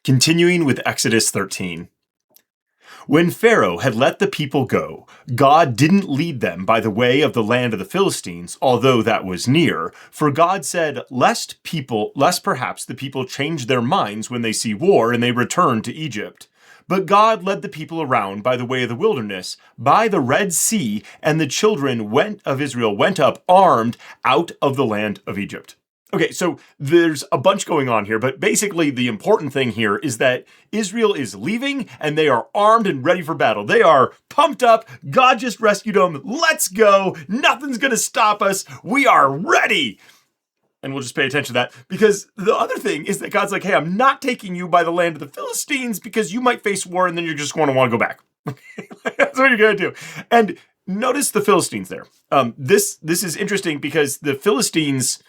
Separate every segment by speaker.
Speaker 1: Continuing with Exodus 13. When Pharaoh had let the people go, God didn't lead them by the way of the land of the Philistines, although that was near, for God said, lest perhaps the people change their minds when they see war and they return to Egypt. But God led the people around by the way of the wilderness, by the Red Sea, and the children of Israel went up armed out of the land of Egypt. Okay, so there's a bunch going on here, but basically the important thing here is that Israel is leaving and they are armed and ready for battle. They are pumped up. God just rescued them. Let's go. Nothing's going to stop us. We are ready. And we'll just pay attention to that because the other thing is that God's like, hey, I'm not taking you by the land of the Philistines because you might face war and then you're just going to want to go back. That's what you're going to do. And notice the Philistines there. This is interesting because the Philistines...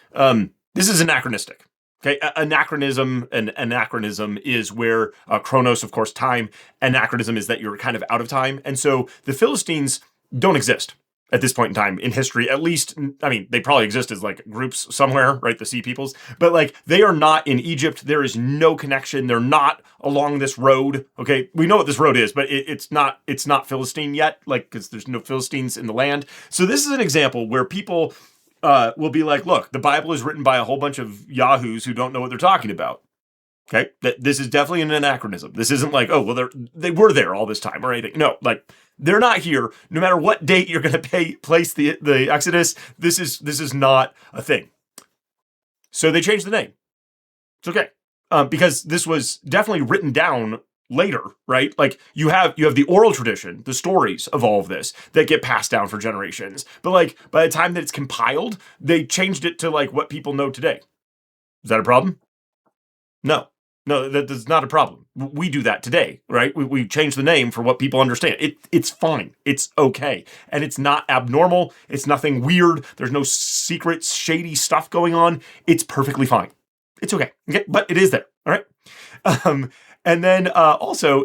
Speaker 1: This is anachronistic. Okay, anachronism and anachronism is where chronos, of course, time. Anachronism is that you're kind of out of time. And so the Philistines don't exist at this point in time in history. At least, I mean, they probably exist as like groups somewhere, right? The sea peoples. But like they are not in Egypt. There is no connection. They're not along this road. Okay, we know what this road is, but it's not Philistine yet, like because there's no Philistines in the land. So this is an example where people will be like, look, the Bible is written by a whole bunch of yahoos who don't know what they're talking about. Okay, this is definitely an anachronism. This isn't like, oh, well, they were there all this time or anything. No, like they're not here. No matter what date you're going to place the Exodus, this is not a thing. So they changed the name. It's okay because this was definitely written down later, right? Like you have the oral tradition, the stories of all of this that get passed down for generations. But like by the time that it's compiled, they changed it to like what people know today. Is that a problem? No, that's not a problem. We do that today, right? We change the name for what people understand. It's fine. It's okay. And it's not abnormal. It's nothing weird. There's no secret, shady stuff going on. It's perfectly fine. It's okay. Okay, but it is there. All right. And then also,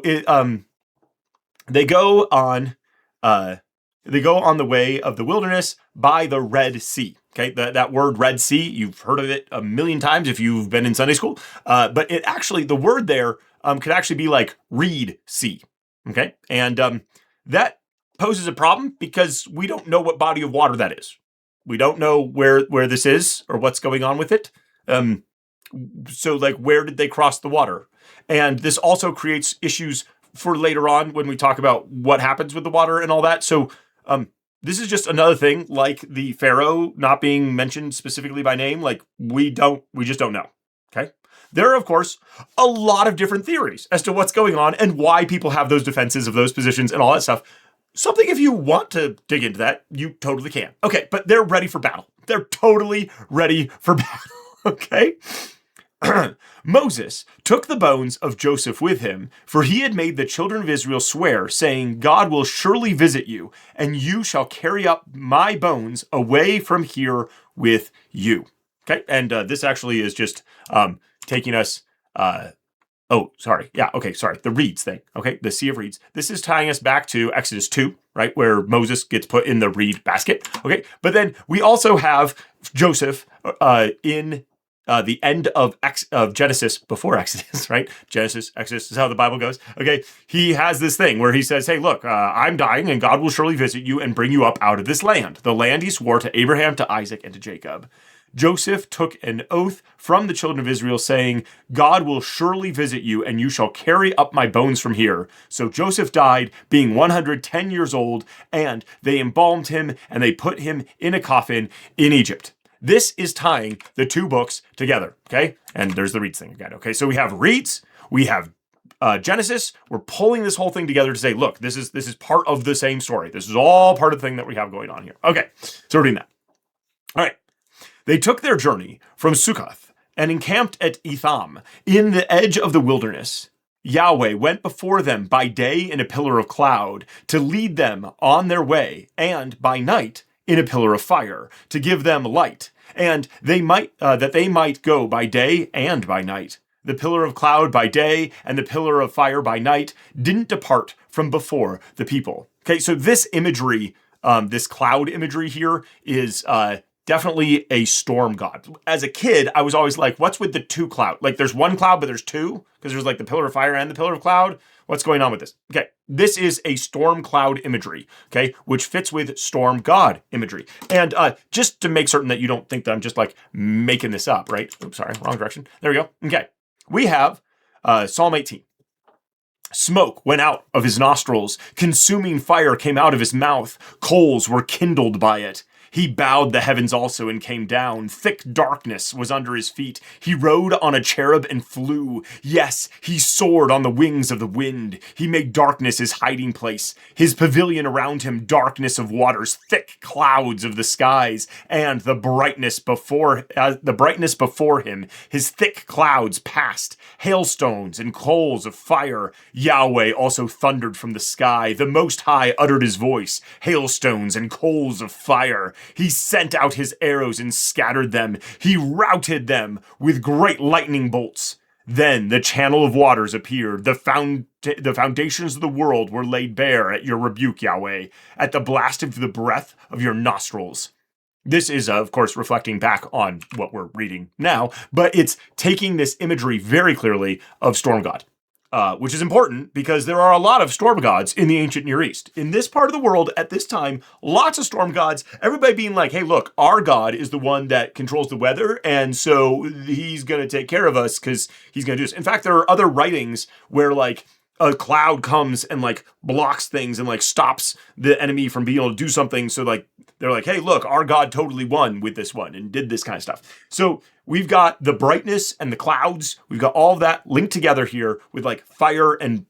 Speaker 1: they go on the way of the wilderness by the Red Sea. Okay, that word Red Sea, you've heard of it a million times if you've been in Sunday school. But it actually, the word there could actually be like Reed Sea. Okay, and that poses a problem because we don't know what body of water that is. We don't know where this is or what's going on with it. So like, where did they cross the water? And this also creates issues for later on when we talk about what happens with the water and all that. So this is just another thing, like the Pharaoh not being mentioned specifically by name. Like we just don't know. Okay. There are, of course, a lot of different theories as to what's going on and why people have those defenses of those positions and all that stuff. Something, if you want to dig into that, you totally can. Okay, but they're ready for battle. They're totally ready for battle. Okay. Moses took the bones of Joseph with him, for he had made the children of Israel swear, saying, God will surely visit you, and you shall carry up my bones away from here with you. Okay, and this actually is just taking us... the reeds thing. Okay, the Sea of Reeds. This is tying us back to Exodus 2, right, where Moses gets put in the reed basket. Okay, but then we also have Joseph in... the end of Genesis before Exodus, right? Genesis, Exodus is how the Bible goes. Okay, he has this thing where he says, hey, look, I'm dying and God will surely visit you and bring you up out of this land, the land he swore to Abraham, to Isaac, and to Jacob. Joseph took an oath from the children of Israel saying, God will surely visit you and you shall carry up my bones from here. So Joseph died being 110 years old and they embalmed him and they put him in a coffin in Egypt. This is tying the two books together, okay? And there's the Reeds thing again, okay? So we have Reeds, we have Genesis. We're pulling this whole thing together to say, look, this is part of the same story. This is all part of the thing that we have going on here. Okay, so we're doing that. All right. They took their journey from Sukkoth and encamped at Etham in the edge of the wilderness. Yahweh went before them by day in a pillar of cloud to lead them on their way, and by night in a pillar of fire to give them light, and that they might go by day and by night. The pillar of cloud by day and the pillar of fire by night didn't depart from before the people. Okay, so this imagery, this cloud imagery here is definitely a storm god. As a kid, I was always like, what's with the two cloud? Like there's one cloud, but there's two, because there's like the pillar of fire and the pillar of cloud. What's going on with this? Okay, this is a storm cloud imagery, okay, which fits with storm god imagery. And just to make certain that you don't think that I'm just like making this up, right? Oops, sorry, wrong direction. There we go. Okay, we have Psalm 18. Smoke went out of his nostrils. Consuming fire came out of his mouth. Coals were kindled by it. He bowed the heavens also and came down. Thick darkness was under his feet. He rode on a cherub and flew. Yes, he soared on the wings of the wind. He made darkness his hiding place. His pavilion around him, darkness of waters, thick clouds of the skies, and the brightness before him. His thick clouds passed, hailstones and coals of fire. Yahweh also thundered from the sky. The Most High uttered his voice, hailstones and coals of fire. He sent out his arrows and scattered them. He routed them with great lightning bolts. Then the channel of waters appeared. The foundations of the world were laid bare at your rebuke, Yahweh, at the blast of the breath of your nostrils. This is, of course, reflecting back on what we're reading now, but it's taking this imagery very clearly of storm god. Which is important because there are a lot of storm gods in the ancient Near East. In this part of the world at this time, lots of storm gods, everybody being like, hey, look, our God is the one that controls the weather, and so he's going to take care of us because he's going to do this. In fact, there are other writings where like a cloud comes and like blocks things and like stops the enemy from being able to do something. So like they're like, hey, look, our God totally won with this one and did this kind of stuff. So we've got the brightness and the clouds. We've got all of that linked together here with like fire and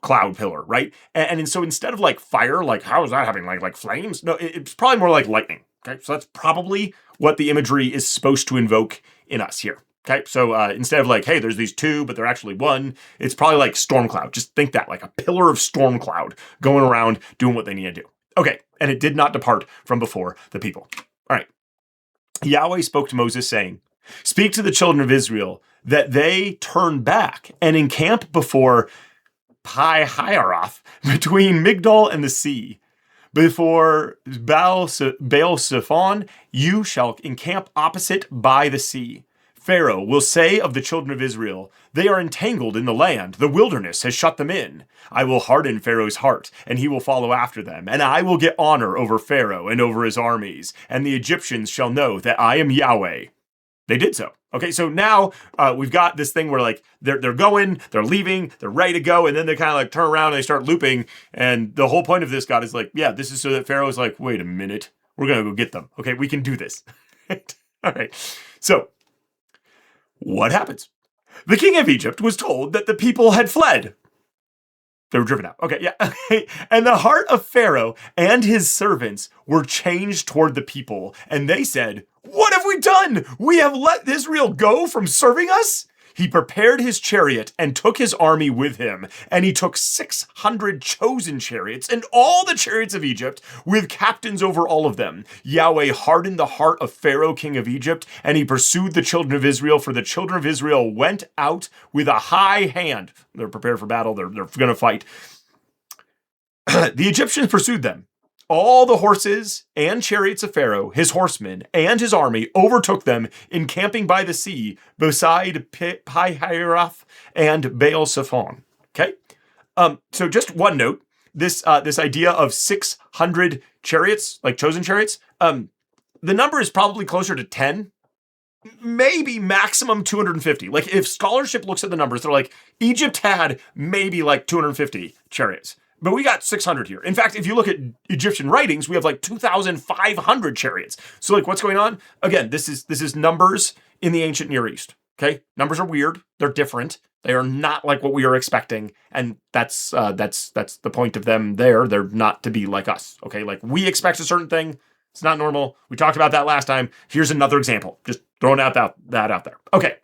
Speaker 1: cloud pillar, right? And so instead of like fire, like how is that happening? Like flames? No, it's probably more like lightning. Okay, so that's probably what the imagery is supposed to invoke in us here. Okay, so instead of like, hey, there's these two, but they're actually one, it's probably like storm cloud. Just think that, like a pillar of storm cloud going around doing what they need to do. Okay, and it did not depart from before the people. All right. Yahweh spoke to Moses saying, speak to the children of Israel that they turn back and encamp before Pi-Hahiroth between Migdol and the sea. Before Baal-Zephon, you shall encamp opposite by the sea. Pharaoh will say of the children of Israel, they are entangled in the land. The wilderness has shut them in. I will harden Pharaoh's heart, and he will follow after them. And I will get honor over Pharaoh and over his armies. And the Egyptians shall know that I am Yahweh. They did so. Okay, so now we've got this thing where like they're going, they're leaving, they're ready to go, and then they kind of like turn around and they start looping. And the whole point of this, God, is like, yeah, this is so that Pharaoh is like, wait a minute, we're going to go get them. Okay, we can do this. All right, so what happens? The king of Egypt was told that the people had fled. They were driven out. Okay, yeah. And the heart of Pharaoh and his servants were changed toward the people. And they said, what have we done? We have let Israel go from serving us? He prepared his chariot and took his army with him. And he took 600 chosen chariots and all the chariots of Egypt with captains over all of them. Yahweh hardened the heart of Pharaoh, king of Egypt, and he pursued the children of Israel, for the children of Israel went out with a high hand. They're prepared for battle. They're going to fight. The Egyptians pursued them. All the horses and chariots of Pharaoh, his horsemen, and his army overtook them, encamping by the sea beside Pi-Hahiroth and Baal-Zephon. Okay? So just one note, this idea of 600 chariots, like chosen chariots, the number is probably closer to 10, maybe maximum 250. Like if scholarship looks at the numbers, they're like, Egypt had maybe like 250 chariots. But we got 600 here. In fact, if you look at Egyptian writings, we have like 2,500 chariots. So like what's going on? Again, this is numbers in the ancient Near East. Okay? Numbers are weird. They're different. They are not like what we are expecting. And that's the point of them there. They're not to be like us. Okay? Like we expect a certain thing. It's not normal. We talked about that last time. Here's another example. Just throwing that out there. Okay.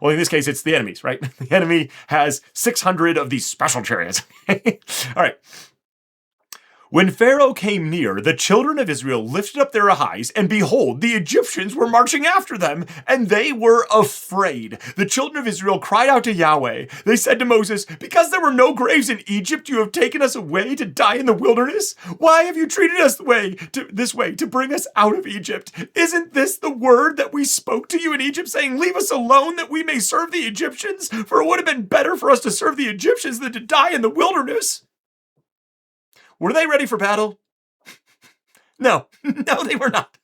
Speaker 1: Well, in this case, it's the enemies, right? The enemy has 600 of these special chariots. All right. When Pharaoh came near, the children of Israel lifted up their eyes, and behold, the Egyptians were marching after them, and they were afraid. The children of Israel cried out to Yahweh. They said to Moses, "Because there were no graves in Egypt, you have taken us away to die in the wilderness? Why have you treated us this way to bring us out of Egypt? Isn't this the word that we spoke to you in Egypt, saying, 'Leave us alone that we may serve the Egyptians'? For it would have been better for us to serve the Egyptians than to die in the wilderness." Were they ready for battle? No, they were not.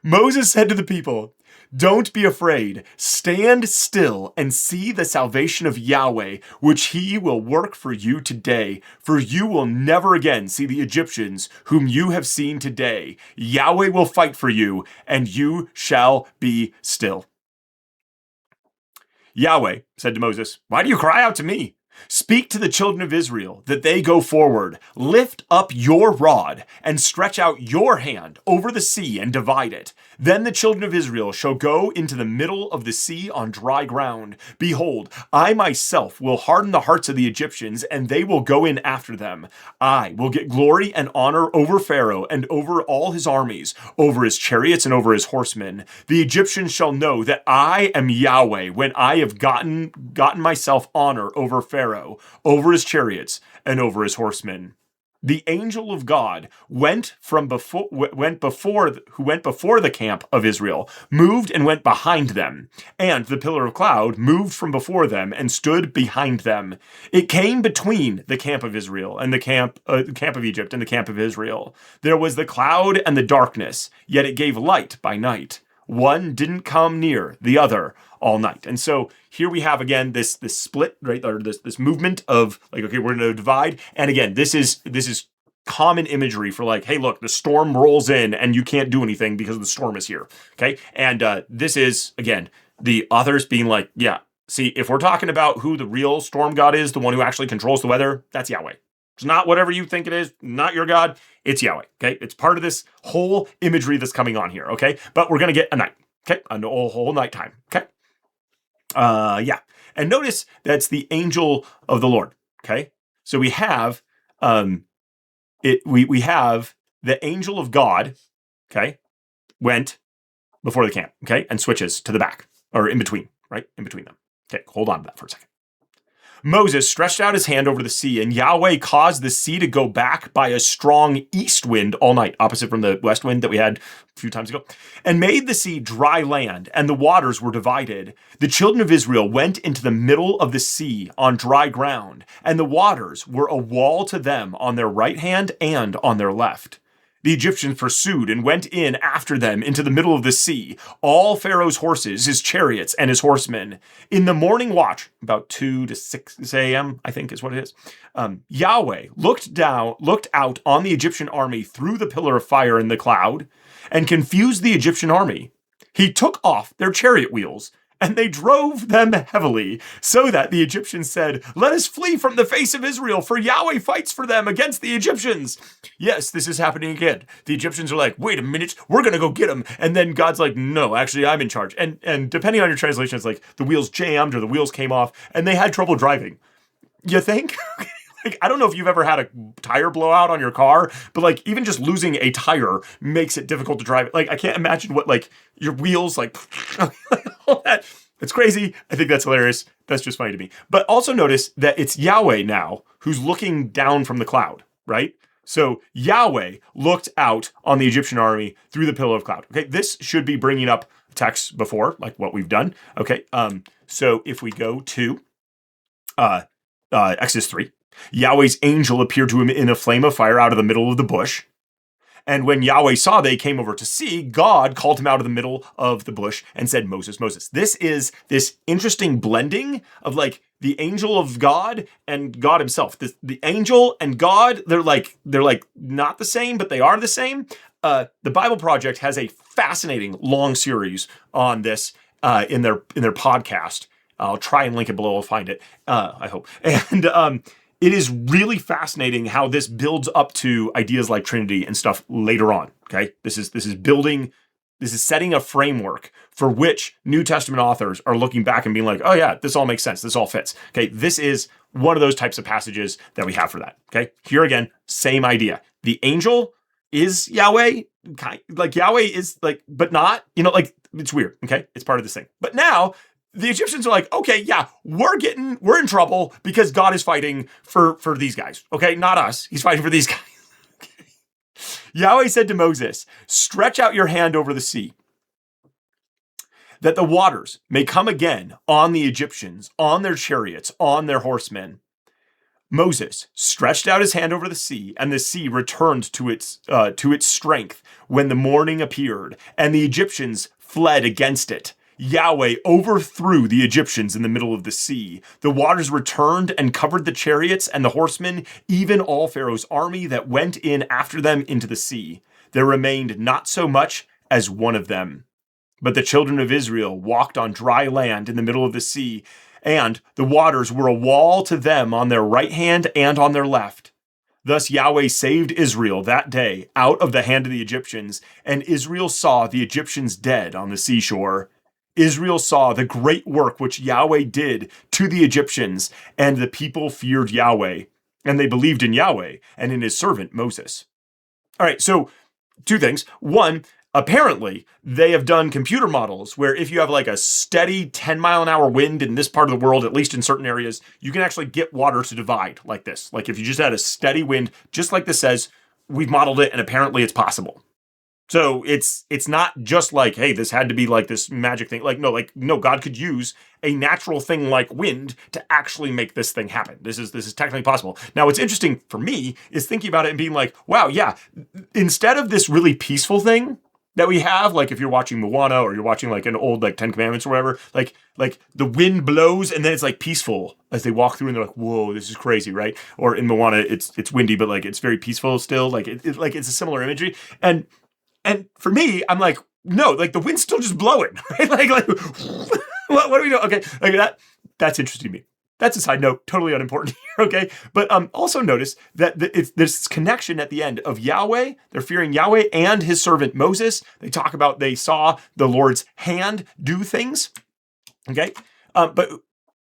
Speaker 1: Moses said to the people, "Don't be afraid. Stand still and see the salvation of Yahweh, which he will work for you today. For you will never again see the Egyptians whom you have seen today. Yahweh will fight for you, and you shall be still." Yahweh said to Moses, "Why do you cry out to me? Speak to the children of Israel that they go forward. Lift up your rod and stretch out your hand over the sea and divide it. Then the children of Israel shall go into the middle of the sea on dry ground. Behold, I myself will harden the hearts of the Egyptians, and they will go in after them. I will get glory and honor over Pharaoh and over all his armies, over his chariots and over his horsemen. The Egyptians shall know that I am Yahweh when I have gotten myself honor over Pharaoh, over his chariots, and over his horsemen." The angel of God who went before the camp of Israel, moved and went behind them, and the pillar of cloud moved from before them and stood behind them. It came between the camp of Israel and the camp of Egypt and the camp of Israel. There was the cloud and the darkness, yet it gave light by night. One didn't come near the other all night. And so here we have again this split, right? Or this movement of like, okay, we're going to divide. And again, this is common imagery for like, hey, look, the storm rolls in and you can't do anything because the storm is here. Okay. And this is again, the authors being like, yeah, see, if we're talking about who the real storm god is, the one who actually controls the weather, that's Yahweh. It's not whatever you think it is, not your God. It's Yahweh, okay? It's part of this whole imagery that's coming on here, okay? But we're going to get a night, okay? A whole night time, okay? Yeah. And notice that's the angel of the Lord, okay? So we have, we have the angel of God, okay? Went before the camp, okay? And switches to the back, or in between, right? In between them. Okay, hold on to that for a second. Moses stretched out his hand over the sea, and Yahweh caused the sea to go back by a strong east wind all night, opposite from the west wind that we had a few times ago, and made the sea dry land, and the waters were divided. The children of Israel went into the middle of the sea on dry ground, and the waters were a wall to them on their right hand and on their left. The Egyptians pursued and went in after them into the middle of the sea, all Pharaoh's horses, his chariots, and his horsemen. In the morning watch, about 2 to 6 a.m., I think is what it is, Yahweh looked out on the Egyptian army through the pillar of fire in the cloud and confused the Egyptian army. He took off their chariot wheels, and they drove them heavily, so that the Egyptians said, "Let us flee from the face of Israel, for Yahweh fights for them against the Egyptians." Yes, this is happening again. The Egyptians are like, "Wait a minute, we're going to go get them." And then God's like, "No, actually, I'm in charge." And depending on your translation, it's like the wheels jammed or the wheels came off, and they had trouble driving. You think? Like, I don't know if you've ever had a tire blowout on your car, but like even just losing a tire makes it difficult to drive. Like, I can't imagine what like your wheels like all that. It's crazy. I think that's hilarious. That's just funny to me. But also notice that it's Yahweh now who's looking down from the cloud, right? So Yahweh looked out on the Egyptian army through the pillar of cloud. Okay, this should be bringing up text before, like what we've done. Okay, so if we go to Exodus 3, Yahweh's angel appeared to him in a flame of fire out of the middle of the bush. And when Yahweh saw they came over to see, God called him out of the middle of the bush and said, "Moses, Moses." This is this interesting blending of like the angel of God and God himself. The angel and God, they're like not the same, but they are the same. The Bible Project has a fascinating long series on this in their podcast. I'll try and link it below. I'll find it. I hope. And it is really fascinating how this builds up to ideas like Trinity and stuff later on. Okay, this is building This is setting a framework for which New Testament authors are looking back and being like, oh yeah, this all makes sense. This all fits. Okay, this is one of those types of passages that we have for that. Okay, here again, same idea. The angel is Yahweh, like Yahweh is like, but not, like it's weird. Okay, it's part of this thing. But now the Egyptians are like, okay, yeah, we're in trouble because God is fighting for these guys. Okay, not us. He's fighting for these guys. Yahweh said to Moses, stretch out your hand over the sea, that the waters may come again on the Egyptians, on their chariots, on their horsemen. Moses stretched out his hand over the sea, and the sea returned to its strength when the morning appeared, and the Egyptians fled against it. Yahweh overthrew the Egyptians in the middle of the sea. The waters returned and covered the chariots and the horsemen, even all Pharaoh's army that went in after them into the sea. There remained not so much as one of them. But the children of Israel walked on dry land in the middle of the sea, and the waters were a wall to them on their right hand and on their left. Thus Yahweh saved Israel that day out of the hand of the Egyptians, and Israel saw the Egyptians dead on the seashore. Israel saw the great work which Yahweh did to the Egyptians, and the people feared Yahweh, and they believed in Yahweh and in his servant Moses. All right, so two things. One, apparently they have done computer models where if you have like a steady 10-mile-an-hour wind in this part of the world, at least in certain areas, you can actually get water to divide like this. Like if you just had a steady wind, just like this says, we've modeled it and apparently it's possible. So it's not just like, hey, this had to be like this magic thing. No, God could use a natural thing like wind to actually make this thing happen. This is technically possible. Now, what's interesting for me is thinking about it and being like, wow, yeah, instead of this really peaceful thing that we have, like if you're watching Moana or you're watching like an old like 10 Commandments or whatever, like the wind blows and then it's like peaceful as they walk through and they're like, whoa, this is crazy, right? Or in Moana, it's windy, but like it's very peaceful still. Like it's a similar imagery. And for me, I'm like, no, like the wind's still just blowing, right? Like what do we do? Okay, like that's interesting to me. That's a side note, totally unimportant here, okay? But also notice that there's this connection at the end of Yahweh. They're fearing Yahweh and his servant Moses. They talk about they saw the Lord's hand do things, okay? But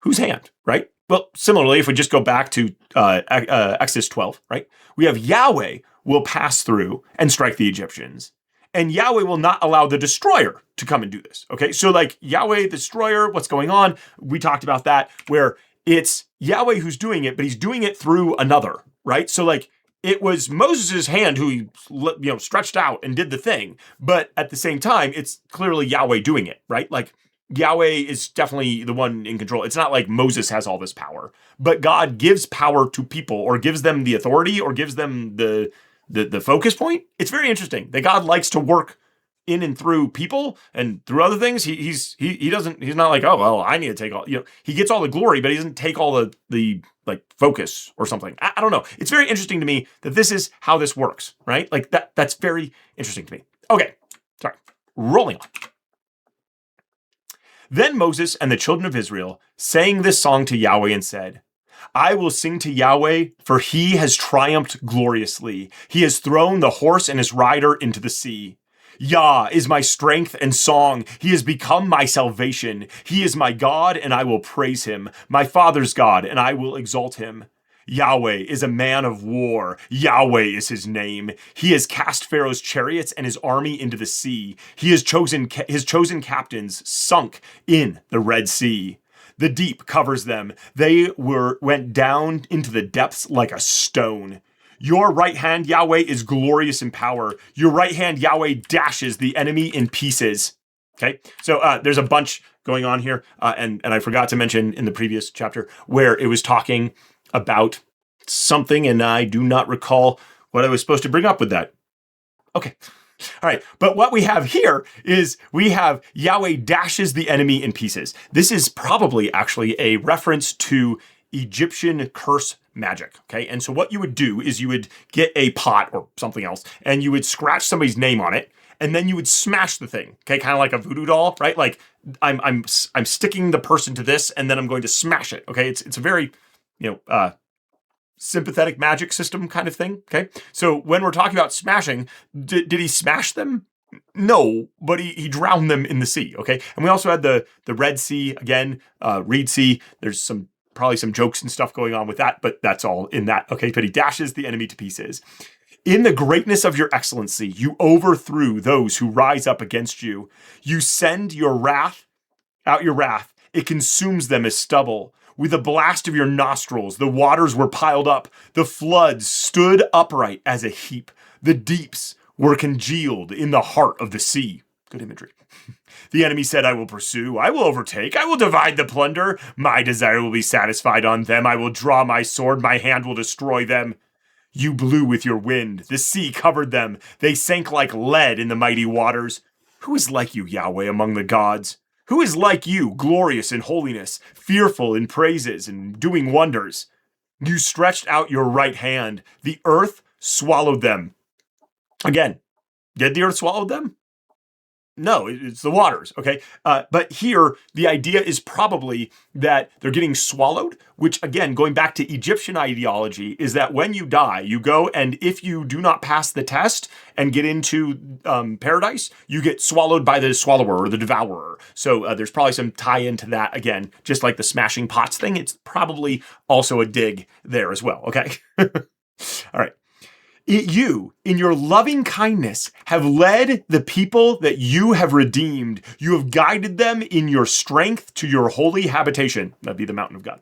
Speaker 1: whose hand, right? Well, similarly, if we just go back to Exodus 12, right? We have Yahweh will pass through and strike the Egyptians. And Yahweh will not allow the destroyer to come and do this. Okay, so like Yahweh, the destroyer, what's going on? We talked about that, where it's Yahweh who's doing it, but he's doing it through another, right? So like it was Moses' hand who he stretched out and did the thing, but at the same time, it's clearly Yahweh doing it, right? Like Yahweh is definitely the one in control. It's not like Moses has all this power, but God gives power to people or gives them the authority or gives them the focus point. It's very interesting that God likes to work in and through people and through other things. He's not like, oh, well, I need to take all, he gets all the glory, but he doesn't take all the like focus or something. I don't know. It's very interesting to me that this is how this works, right? Like that's very interesting to me. Okay. Sorry. Rolling on. Then Moses and the children of Israel sang this song to Yahweh and said, I will sing to Yahweh, for he has triumphed gloriously. He has thrown the horse and his rider into the sea. Yah is my strength and song. He has become my salvation. He is my God, and I will praise him, my father's God, and I will exalt him. Yahweh is a man of war. Yahweh is his name. He has cast Pharaoh's chariots and his army into the sea. He has chosen his chosen captains sunk in the Red Sea. The deep covers them. They went down into the depths like a stone. Your right hand, Yahweh, is glorious in power. Your right hand, Yahweh, dashes the enemy in pieces. Okay, so there's a bunch going on here, and I forgot to mention in the previous chapter where it was talking about something, and I do not recall what I was supposed to bring up with that. Okay. All right, but what we have here is we have Yahweh dashes the enemy in pieces. This is probably actually a reference to Egyptian curse magic, okay? And so what you would do is you would get a pot or something else, and you would scratch somebody's name on it, and then you would smash the thing, okay? Kind of like a voodoo doll, right? Like I'm sticking the person to this, and then I'm going to smash it, okay? It's a very, sympathetic magic system kind of thing, okay? So when we're talking about smashing, did he smash them No, but he drowned them in the sea, okay? And we also had the Red Sea, again, Reed Sea. There's probably some jokes and stuff going on with that, but that's all in that, okay? But he dashes the enemy to pieces. In the greatness of your excellency, you overthrew those who rise up against you. You send your wrath, out your wrath. It consumes them as stubble. With the blast of your nostrils, the waters were piled up. The floods stood upright as a heap. The deeps were congealed in the heart of the sea. Good imagery. The enemy said, I will pursue, I will overtake, I will divide the plunder. My desire will be satisfied on them. I will draw my sword, my hand will destroy them. You blew with your wind. The sea covered them. They sank like lead in the mighty waters. Who is like you, Yahweh, among the gods? Who is like you, glorious in holiness, fearful in praises, and doing wonders? You stretched out your right hand. The earth swallowed them. Again, did the earth swallow them? No, it's the waters, okay? But here, the idea is probably that they're getting swallowed, which, again, going back to Egyptian ideology, is that when you die, you go, and if you do not pass the test and get into paradise, you get swallowed by the swallower or the devourer. So there's probably some tie into that, again, just like the smashing pots thing. It's probably also a dig there as well, okay? All right. You, in your loving kindness, have led the people that you have redeemed. You have guided them in your strength to your holy habitation. That'd be the mountain of God.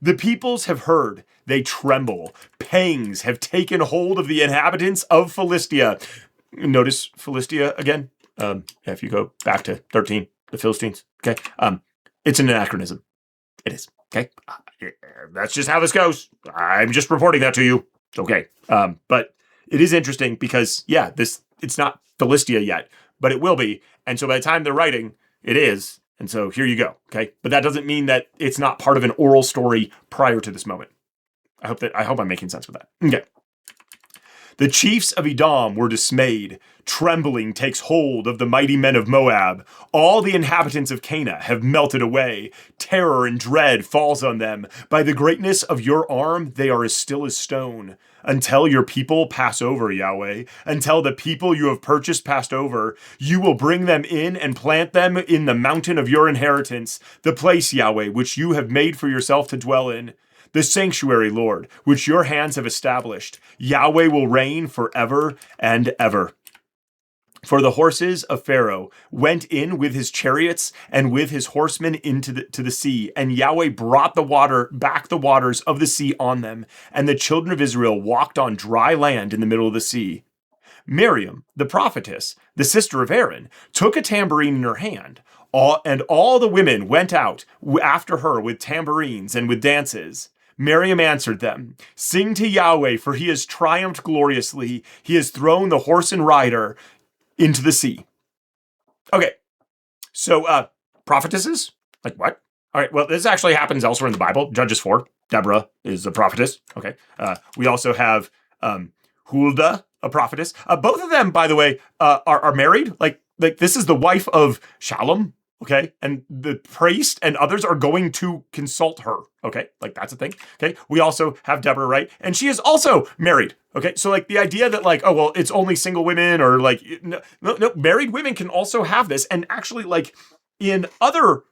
Speaker 1: The peoples have heard, they tremble. Pangs have taken hold of the inhabitants of Philistia. Notice Philistia again. If you go back to 13, the Philistines. Okay, it's an anachronism. It is. Okay, that's just how this goes. I'm just reporting that to you. Okay, but it is interesting because, yeah, it's not Philistia yet, but it will be. And so by the time they're writing, it is. And so here you go, okay? But that doesn't mean that it's not part of an oral story prior to this moment. I hope I'm making sense with that. Okay. The chiefs of Edom were dismayed. Trembling takes hold of the mighty men of Moab. All the inhabitants of Canaan have melted away. Terror and dread falls on them. By the greatness of your arm, they are as still as stone. Until your people pass over, Yahweh, until the people you have purchased passed over, you will bring them in and plant them in the mountain of your inheritance, the place, Yahweh, which you have made for yourself to dwell in. The sanctuary, Lord, which your hands have established. Yahweh will reign forever and ever. For the horses of Pharaoh went in with his chariots and with his horsemen into the sea, and Yahweh brought the waters of the sea on them, and the children of Israel walked on dry land in the middle of the sea. Miriam, the prophetess, the sister of Aaron, took a tambourine in her hand, and all the women went out after her with tambourines and with dances. Miriam answered them, Sing to Yahweh, for he has triumphed gloriously. He has thrown the horse and rider into the sea. Okay, so prophetesses? Like what? All right, well, this actually happens elsewhere in the Bible. Judges 4, Deborah is a prophetess. Okay, we also have Huldah, a prophetess. Both of them, by the way, are married. Like this is the wife of Shalom. Okay, and the priest and others are going to consult her. Okay, like that's a thing. Okay, we also have Deborah, right? And she is also married. Okay, so like the idea that like, oh, well, it's only single women or like, no, married women can also have this. And actually like in other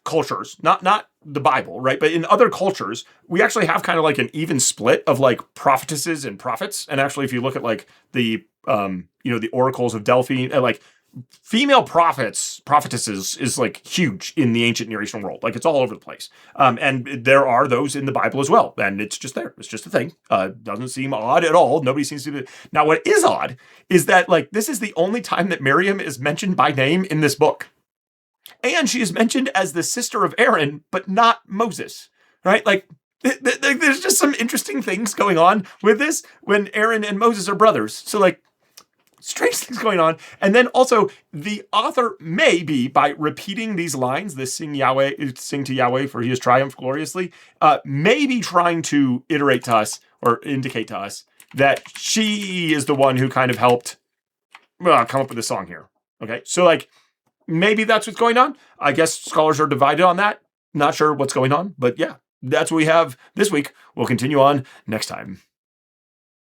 Speaker 1: cultures, not the Bible, right? But in other cultures, we actually have kind of like an even split of like prophetesses and prophets. And actually, if you look at like the, the oracles of Delphi, like female prophetesses is like huge in the ancient Near Eastern world. Like it's all over the place. And there are those in the Bible as well. And it's just there. It's just a thing. Doesn't seem odd at all. Nobody seems to do it. Now, what is odd is that like, this is the only time that Miriam is mentioned by name in this book. And she is mentioned as the sister of Aaron, but not Moses, right? Like there's just some interesting things going on with this when Aaron and Moses are brothers. So like, strange things going on. And then also the author may be, by repeating these lines, this sing to Yahweh for he has triumphed gloriously, may be trying to iterate to us or indicate to us that she is the one who kind of helped come up with the song here. Okay. So like, maybe that's what's going on. I guess scholars are divided on that. Not sure what's going on, but yeah, that's what we have this week. We'll continue on next time.